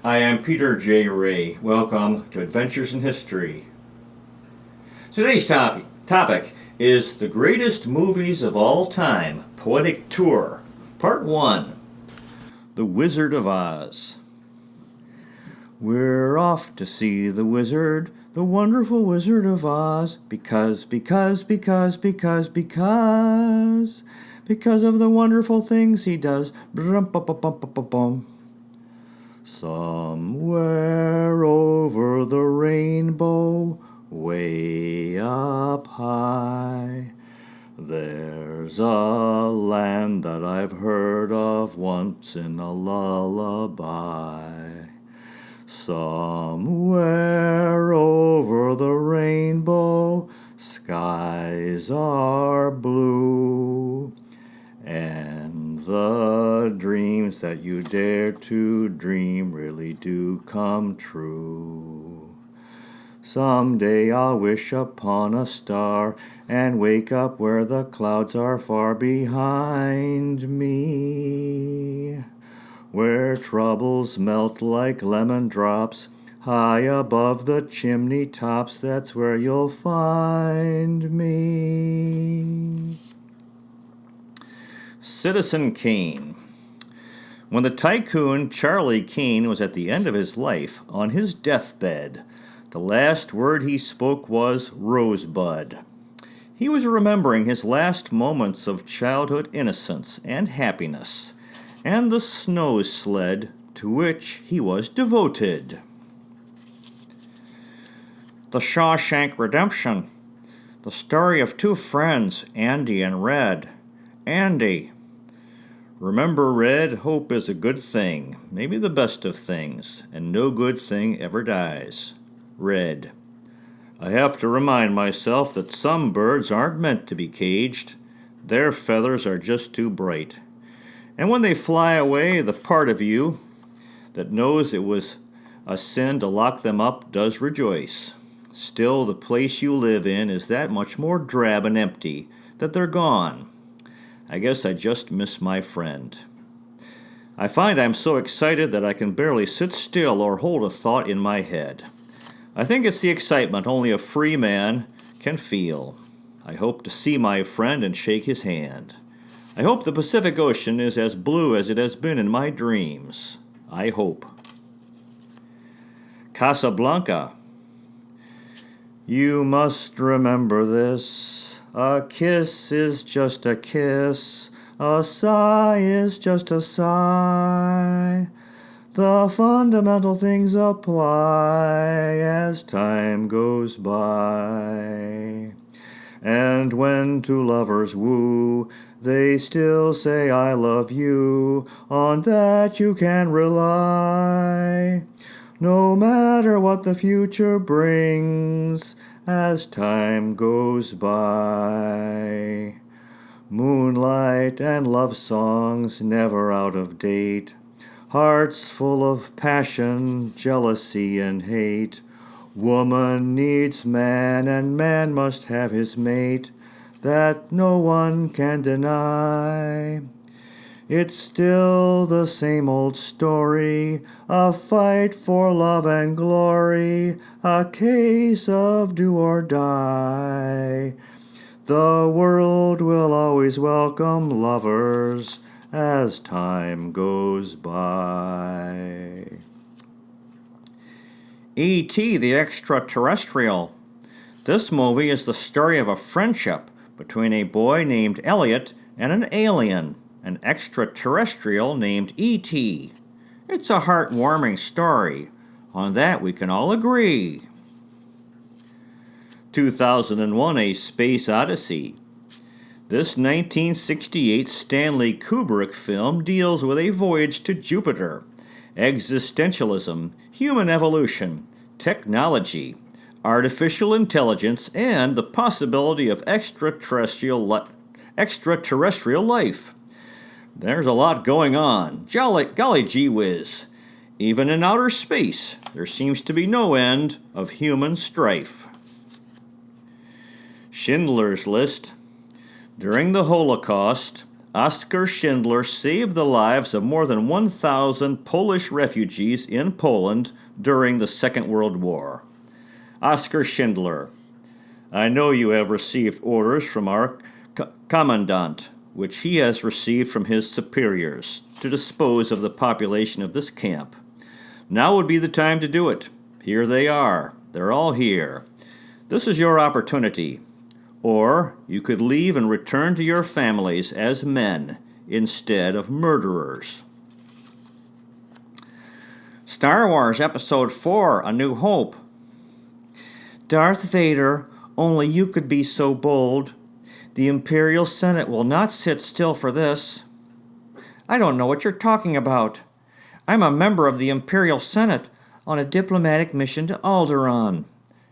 I am Peter J. Ray. Welcome to Adventures in History. Today's topic is the greatest movies of all time, Poetic Tour, Part 1, The Wizard of Oz. We're off to see the wizard, the wonderful Wizard of Oz, because of the wonderful things he does. Somewhere over the rainbow, way up high, there's a land that I've heard of once in a lullaby. Somewhere over the rainbow, skies are blue, and the dreams that you dare to dream really do come true. Someday I'll wish upon a star and wake up where the clouds are far behind me, where troubles melt like lemon drops high above the chimney tops. That's where you'll find me. Citizen Kane. When the tycoon Charlie Kane was at the end of his life, on his deathbed, the last word he spoke was Rosebud. He was remembering his last moments of childhood innocence and happiness, and the snow sled to which he was devoted. The Shawshank Redemption. The story of two friends, Andy and Red. Andy. Remember, Red, hope is a good thing, maybe the best of things, and no good thing ever dies. Red. I have to remind myself that some birds aren't meant to be caged. Their feathers are just too bright. And when they fly away, the part of you that knows it was a sin to lock them up does rejoice. Still, the place you live in is that much more drab and empty that they're gone. I guess I just miss my friend. I find I'm so excited that I can barely sit still or hold a thought in my head. I think it's the excitement only a free man can feel. I hope to see my friend and shake his hand. I hope the Pacific Ocean is as blue as it has been in my dreams. I hope. Casablanca. You must remember this. A kiss is just a kiss. A sigh is just a sigh. The fundamental things apply as time goes by. And when two lovers woo, they still say I love you. On that you can rely, no matter what the future brings as time goes by. Moonlight and love songs never out of date. Hearts full of passion, jealousy, and hate. Woman needs man, and man must have his mate. That no one can deny. It's still the same old story, a fight for love and glory, a case of do or die. The world will always welcome lovers as time goes by. E.T. the Extraterrestrial. This movie is the story of a friendship between a boy named Elliot and an alien, an extraterrestrial named E.T. It's a heartwarming story. On that we can all agree. 2001: A Space Odyssey. This 1968 Stanley Kubrick film deals with a voyage to Jupiter, existentialism, human evolution, technology, artificial intelligence, and the possibility of extraterrestrial life. There's a lot going on. Golly gee whiz. Even in outer space, there seems to be no end of human strife. Schindler's List. During the Holocaust, Oskar Schindler saved the lives of more than 1,000 Polish refugees in Poland during the Second World War. Oskar Schindler, I know you have received orders from our commandant, which he has received from his superiors, to dispose of the population of this camp. Now would be the time to do it. Here they are. They're all here. This is your opportunity. Or you could leave and return to your families as men instead of murderers. Star Wars Episode 4, A New Hope. Darth Vader, only you could be so bold. The Imperial Senate will not sit still for this. I don't know what you're talking about. I'm a member of the Imperial Senate on a diplomatic mission to Alderaan.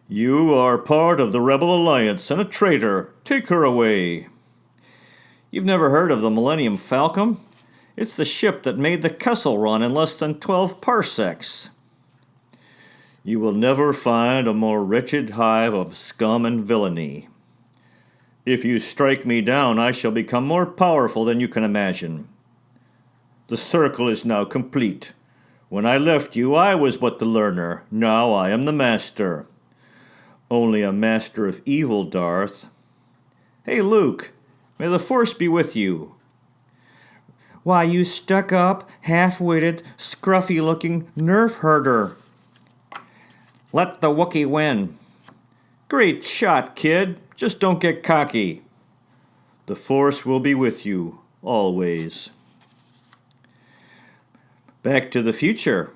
You are part of the Rebel Alliance and a traitor. Take her away. You've never heard of the Millennium Falcon? It's the ship that made the Kessel Run in less than 12 parsecs. You will never find a more wretched hive of scum and villainy. If you strike me down, I shall become more powerful than you can imagine. The circle is now complete. When I left you, I was but the learner. Now I am the master. Only a master of evil, Darth. Hey, Luke, may the Force be with you. Why, you stuck-up, half-witted, scruffy-looking nerf herder. Let the Wookiee win. Great shot, kid. Just don't get cocky. The Force will be with you, always. Back to the Future.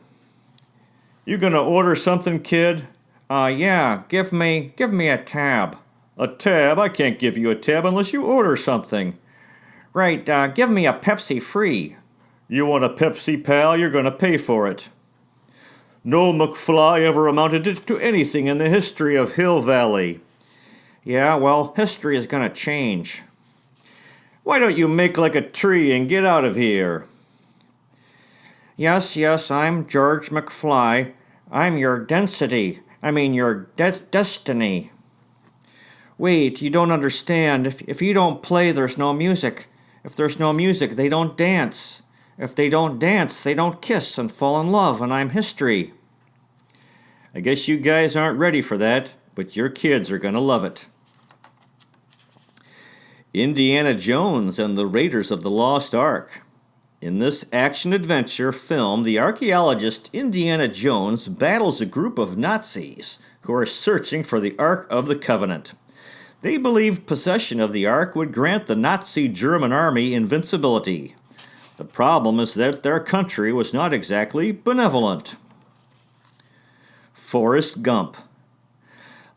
You gonna order something, kid? Yeah, give me a tab. A tab? I can't give you a tab unless you order something. Right, give me a Pepsi free. You want a Pepsi, pal? You're gonna pay for it. No McFly ever amounted to anything in the history of Hill Valley. Yeah, well, history is gonna change. Why don't you make like a tree and get out of here? Yes, I'm George McFly. I'm your density. Your destiny. Wait, you don't understand. If you don't play, there's no music. If there's no music, they don't dance. If they don't dance, they don't kiss and fall in love, and I'm history. I guess you guys aren't ready for that, but your kids are gonna love it. Indiana Jones and the Raiders of the Lost Ark. In this action-adventure film, the archaeologist Indiana Jones battles a group of Nazis who are searching for the Ark of the Covenant. They believed possession of the Ark would grant the Nazi German army invincibility. The problem is that their country was not exactly benevolent. Forrest Gump.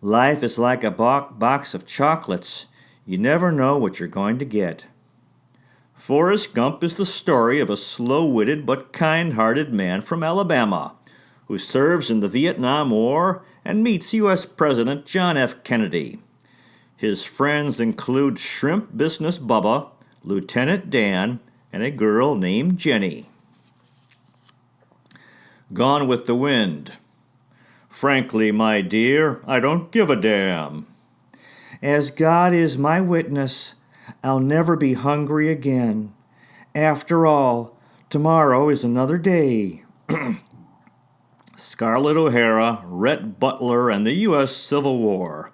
Life is like a box of chocolates. You never know what you're going to get. Forrest Gump is the story of a slow-witted but kind-hearted man from Alabama who serves in the Vietnam War and meets U.S. President John F. Kennedy. His friends include Shrimp Business Bubba, Lieutenant Dan, and a girl named Jenny. Gone with the Wind. Frankly, my dear, I don't give a damn. As God is my witness, I'll never be hungry again. After all, tomorrow is another day. Scarlett O'Hara, Rhett Butler, and the U.S. Civil War.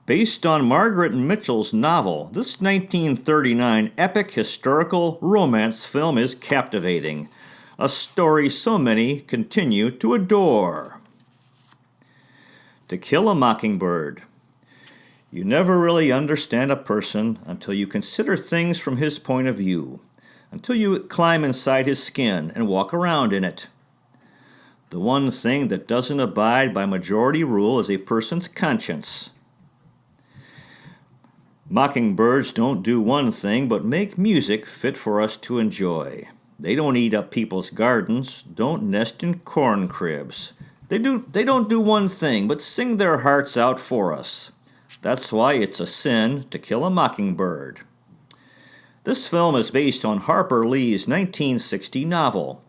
Based on Margaret Mitchell's novel, this 1939 epic historical romance film is captivating. A story so many continue to adore. To Kill a Mockingbird. You never really understand a person until you consider things from his point of view, until you climb inside his skin and walk around in it. The one thing that doesn't abide by majority rule is a person's conscience. Mockingbirds don't do one thing but make music fit for us to enjoy. They don't eat up people's gardens, don't nest in corn cribs. They don't do one thing but sing their hearts out for us. That's why it's a sin to kill a mockingbird. This film is based on Harper Lee's 1960 novel.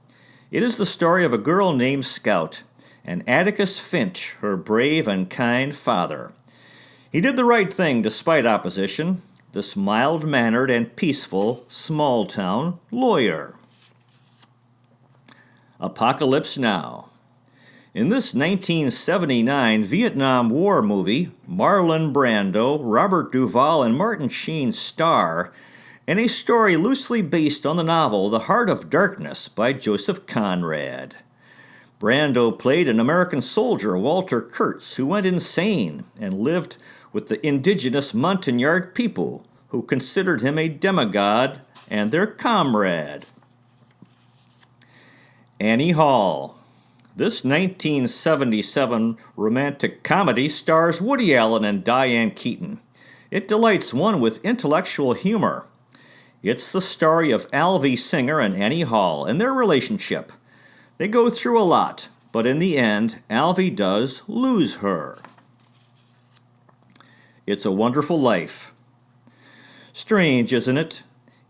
It is the story of a girl named Scout and Atticus Finch, her brave and kind father. He did the right thing despite opposition. this mild-mannered and peaceful small-town lawyer. Apocalypse Now. In this 1979 Vietnam War movie, Marlon Brando, Robert Duvall, and Martin Sheen star in a story loosely based on the novel The Heart of Darkness by Joseph Conrad. Brando played an American soldier, Walter Kurtz, who went insane and lived with the indigenous Montagnard people, who considered him a demigod and their comrade. Annie Hall. This 1977 romantic comedy stars Woody Allen and Diane Keaton. It delights one with intellectual humor. It's the story of Alvy Singer and Annie Hall and their relationship. They go through a lot, but in the end, Alvy does lose her. It's a Wonderful Life. Strange, isn't it?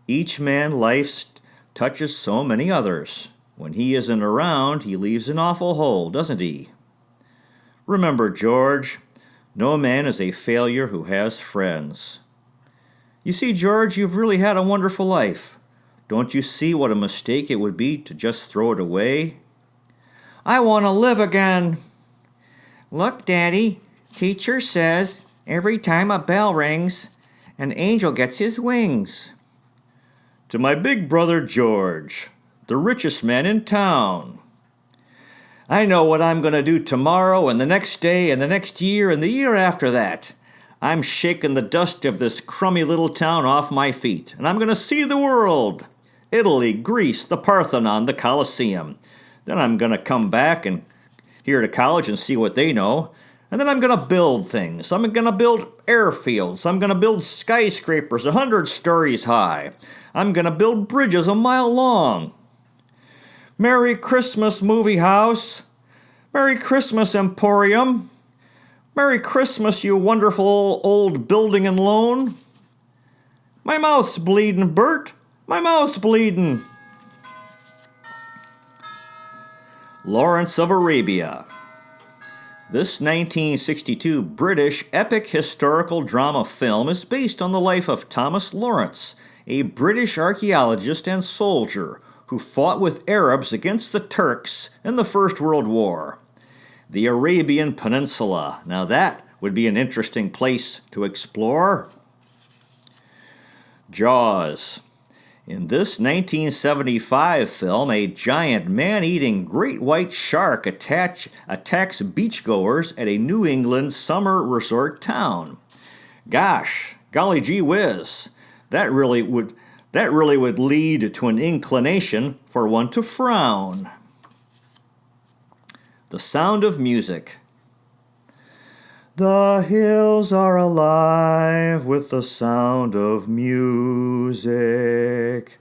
Each man's life touches so many others. When he isn't around, he leaves an awful hole, doesn't he? Remember, George, no man is a failure who has friends. You see, George, you've really had a wonderful life. Don't you see what a mistake it would be to just throw it away? I want to live again. Look, Daddy, teacher says every time a bell rings, an angel gets his wings. To my big brother George, the richest man in town. I know what I'm going to do tomorrow and the next day and the next year and the year after that. I'm shaking the dust of this crummy little town off my feet, and I'm going to see the world. Italy, Greece, the Parthenon, the Colosseum. Then I'm going to come back and here to college and see what they know. And then I'm going to build things. I'm going to build airfields. I'm going to build skyscrapers 100 stories high. I'm going to build bridges a mile long. Merry Christmas, movie house. Merry Christmas, Emporium. Merry Christmas, you wonderful old building and loan. My mouth's bleeding, Bert. My mouth's bleeding. Lawrence of Arabia. This 1962 British epic historical drama film is based on the life of Thomas Lawrence, a British archaeologist and soldier who fought with Arabs against the Turks in the First World War. The Arabian Peninsula. Now that would be an interesting place to explore. Jaws. In this 1975 film, a giant man-eating great white shark attacks beachgoers at a New England summer resort town. Gosh, golly gee whiz, that really would lead to an inclination for one to frown. The Sound of Music. The hills are alive with the sound of music,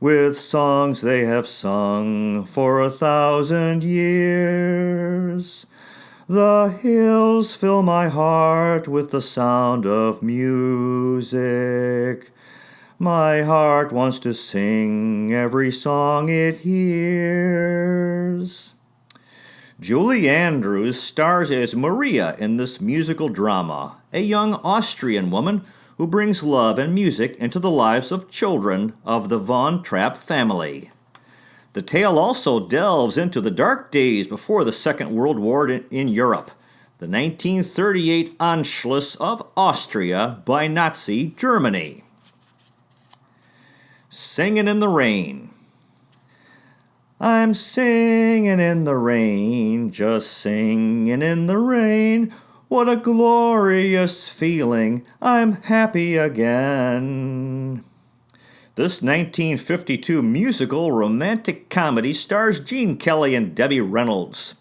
with songs they have sung for 1,000 years. The hills fill my heart with the sound of music. My heart wants to sing every song it hears. Julie Andrews stars as Maria in this musical drama, a young Austrian woman who brings love and music into the lives of children of the Von Trapp family. The tale also delves into the dark days before the Second World War in Europe, the 1938 Anschluss of Austria by Nazi Germany. Singin' in the Rain. I'm singing in the rain, just singing in the rain. What a glorious feeling, I'm happy again. This 1952 musical romantic comedy stars Gene Kelly and Debbie Reynolds.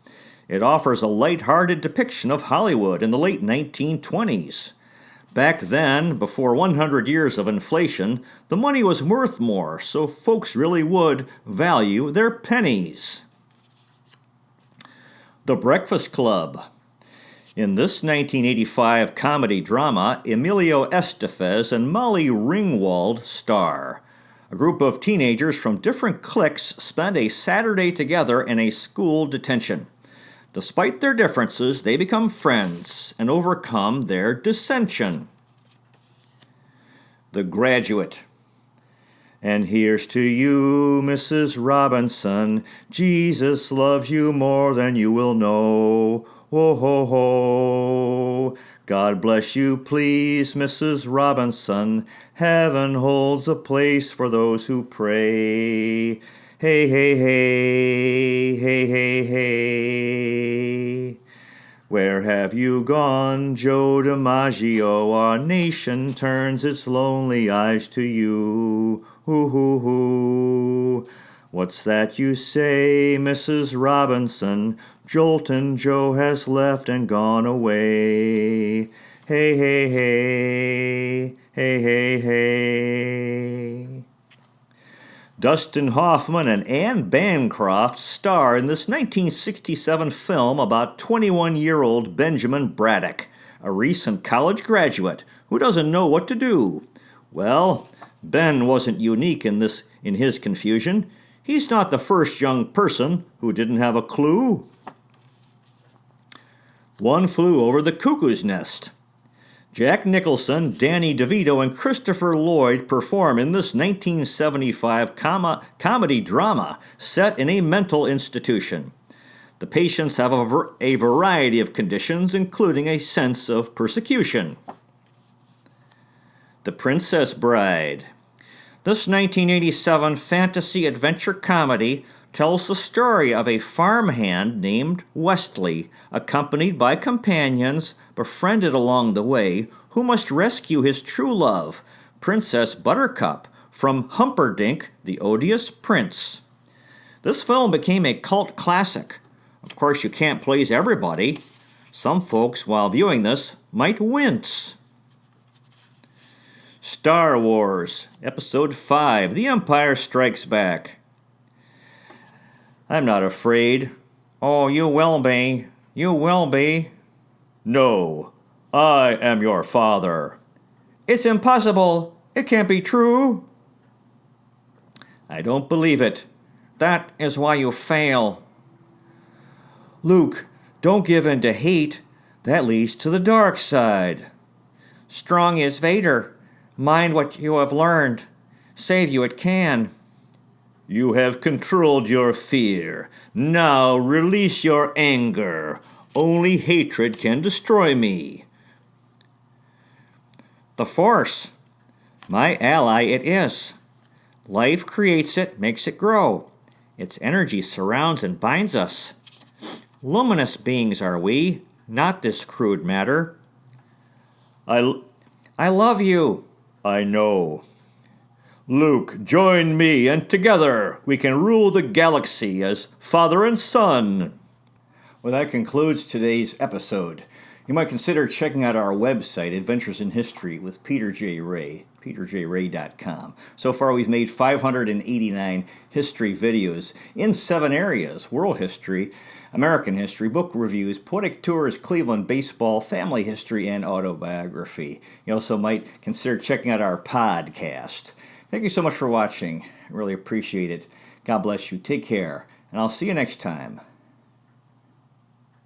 It offers a light-hearted depiction of Hollywood in the late 1920s. Back then, before 100 years of inflation, the money was worth more, so folks really would value their pennies. The Breakfast Club. In this 1985 comedy drama, Emilio Estevez and Molly Ringwald star. A group of teenagers from different cliques spend a Saturday together in a school detention. Despite their differences, they become friends and overcome their dissension. The Graduate. And here's to you, Mrs. Robinson. Jesus loves you more than you will know. Ho, ho, ho. God bless you, please, Mrs. Robinson. Heaven holds a place for those who pray. Hey, hey, hey, hey, hey, hey. Where have you gone, Joe DiMaggio? Our nation turns its lonely eyes to you. Hoo, hoo, hoo. What's that you say, Mrs. Robinson? Joltin' Joe has left and gone away. Hey, hey, hey, hey, hey, hey. Dustin Hoffman and Anne Bancroft star in this 1967 film about 21-year-old Benjamin Braddock, a recent college graduate who doesn't know what to do. Well, Ben wasn't unique in his confusion. He's not the first young person who didn't have a clue. One Flew Over the Cuckoo's Nest. Jack Nicholson, Danny DeVito, and Christopher Lloyd perform in this 1975 comedy drama set in a mental institution. The patients have a variety of conditions, including a sense of persecution. The Princess Bride. This 1987 fantasy adventure comedy tells the story of a farmhand named Wesley, accompanied by companions befriended along the way, who must rescue his true love, Princess Buttercup, from Humperdinck, the odious prince. This film became a cult classic. Of course, you can't please everybody. Some folks, while viewing this, might wince. Star Wars, Episode 5, The Empire Strikes Back. I'm not afraid. Oh, you will be. You will be. No, I am your father. It's impossible. It can't be true. I don't believe it. That is why you fail. Luke, don't give in to hate. That leads to the dark side. Strong is Vader. Mind what you have learned. Save you it can. You have controlled your fear. Now release your anger. Only hatred can destroy me. The Force. My ally it is. Life creates it, makes it grow. Its energy surrounds and binds us. Luminous beings are we, not this crude matter. I love you. I know. Luke, join me, and together we can rule the galaxy as father and son. Well, that concludes today's episode. You might consider checking out our website, Adventures in History with Peter J. Ray, peterjray.com. So far, we've made 589 history videos in 7 areas: world history, American history, book reviews, poetic tours, Cleveland baseball, family history, and autobiography. You also might consider checking out our podcast. Thank you so much for watching. I really appreciate it. God bless you. Take care, and I'll see you next time.